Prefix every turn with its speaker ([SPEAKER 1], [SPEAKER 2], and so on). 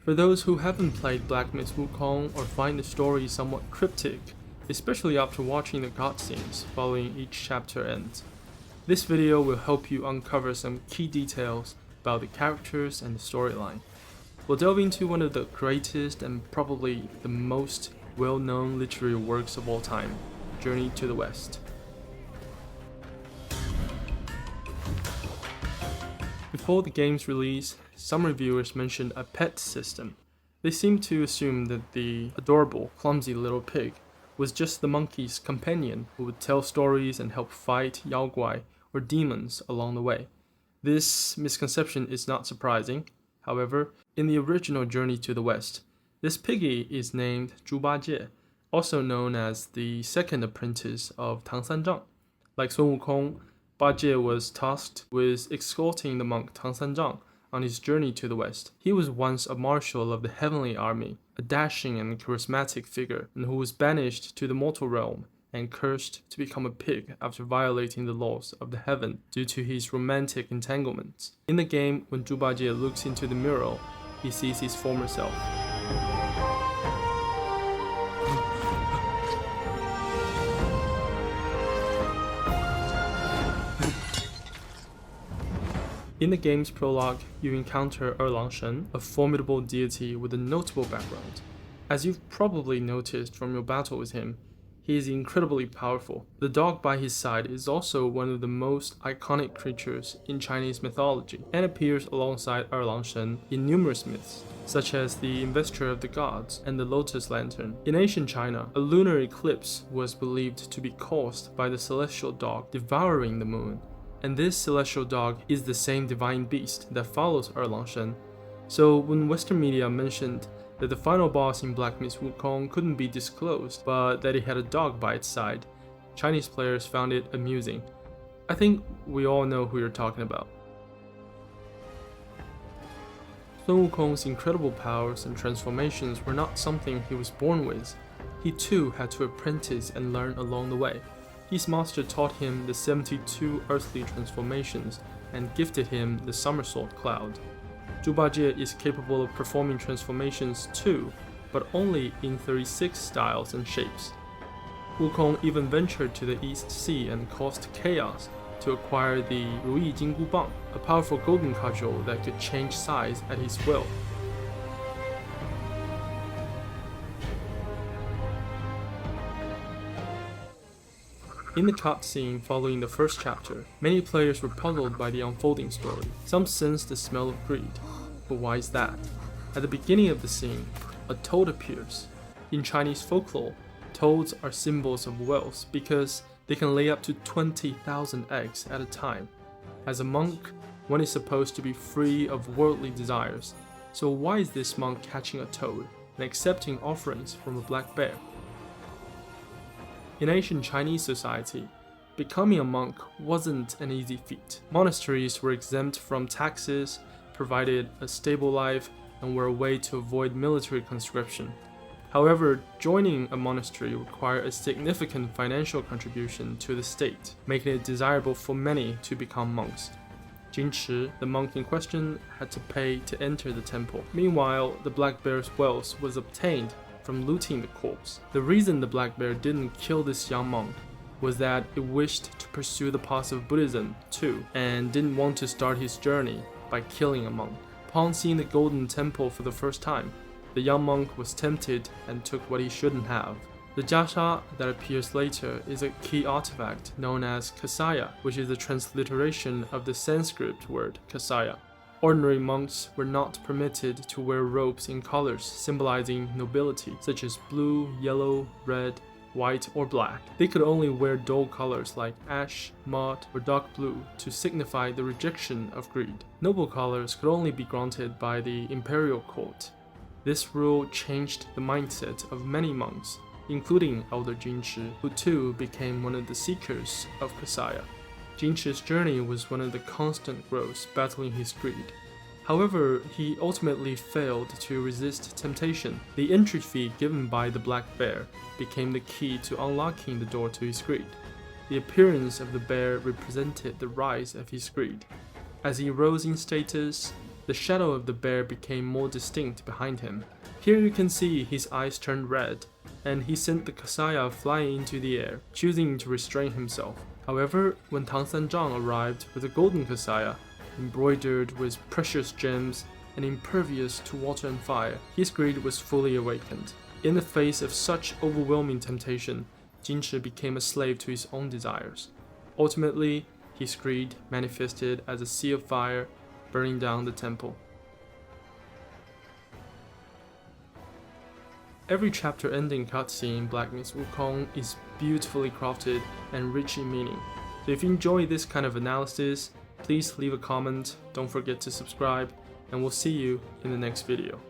[SPEAKER 1] For those who haven't played Black Myth Wukong or find the story somewhat cryptic, especially after watching the cutscenes following each chapter ends, this video will help you uncover some key details about the characters and the storyline. We'll delve into one of the greatest and probably the most well-known literary works of all time, Journey to the West. Before the game's release, some reviewers mentioned a pet system. They seemed to assume that the adorable, clumsy little pig was just the monkey's companion who would tell stories and help fight Yao Guai or demons along the way. This misconception is not surprising. However, in the original Journey to the West, this piggy is named Zhu Bajie, also known as the second apprentice of Tang Sanzhang. Like Sun Wukong, Bajie was tasked with escorting the monk Tang Sanzhang on his journey to the West. He was once a marshal of the Heavenly Army, a dashing and charismatic figure, and who was banished to the mortal realm and cursed to become a pig after violating the laws of the heaven due to his romantic entanglements. In the game, when Zhu Bajie looks into the mirror, he sees his former self. In the game's prologue, you encounter Shen, a formidable deity with a notable background. As you've probably noticed from your battle with him, he is incredibly powerful. The dog by his side is also one of the most iconic creatures in Chinese mythology and appears alongside Shen in numerous myths, such as the Investiture of the Gods and the Lotus Lantern. In ancient China, a lunar eclipse was believed to be caused by the celestial dog devouring the moon, and this celestial dog is the same divine beast that follows Shen. So when Western media mentioned that the final boss in Black Myth Wukong couldn't be disclosed, but that it had a dog by its side, Chinese players found it amusing. I think we all know who you're talking about. Sun Wukong's incredible powers and transformations were not something he was born with. He too had to apprentice and learn along the way. His master taught him the 72 earthly transformations and gifted him the somersault cloud. Zhu Bajie is capable of performing transformations too, but only in 36 styles and shapes. Wukong even ventured to the East Sea and caused chaos to acquire the Ruyi Jinggu Bang, a powerful golden cudgel that could change size at his will. In the cutscene following the first chapter, many players were puzzled by the unfolding story. Some sensed the smell of greed. But why is that? At the beginning of the scene, a toad appears. In Chinese folklore, toads are symbols of wealth because they can lay up to 20,000 eggs at a time. As a monk, one is supposed to be free of worldly desires. So why is this monk catching a toad and accepting offerings from a black bear? In ancient Chinese society, becoming a monk wasn't an easy feat. Monasteries were exempt from taxes, provided a stable life, and were a way to avoid military conscription. However, joining a monastery required a significant financial contribution to the state, making it desirable for many to become monks. Jin Chi, the monk in question, had to pay to enter the temple. Meanwhile, the black bear's wealth was obtained from looting the corpse. The reason the black bear didn't kill this young monk was that it wished to pursue the path of Buddhism too, and didn't want to start his journey by killing a monk. Upon seeing the golden temple for the first time, the young monk was tempted and took what he shouldn't have. The jiasha that appears later is a key artifact known as kasaya, which is a transliteration of the Sanskrit word kasaya. Ordinary monks were not permitted to wear robes in colors symbolizing nobility, such as blue, yellow, red, white, or black. They could only wear dull colors like ash, mud, or dark blue to signify the rejection of greed. Noble colors could only be granted by the imperial court. This rule changed the mindset of many monks, including Elder Jin Chi, who too became one of the seekers of kasaya. Jin Chi's journey was one of the constant growths battling his greed. However, he ultimately failed to resist temptation. The entry fee given by the black bear became the key to unlocking the door to his greed. The appearance of the bear represented the rise of his greed. As he rose in status, the shadow of the bear became more distinct behind him. Here you can see his eyes turned red, and he sent the kasaya flying into the air, choosing to restrain himself. However, when Tang Sanzhang arrived with a golden kasaya, embroidered with precious gems and impervious to water and fire, his greed was fully awakened. In the face of such overwhelming temptation, Jin Shi became a slave to his own desires. Ultimately, his greed manifested as a sea of fire, burning down the temple. Every chapter ending cutscene Black Myth Wukong is beautifully crafted and rich in meaning. So if you enjoy this kind of analysis, please leave a comment, don't forget to subscribe, and we'll see you in the next video.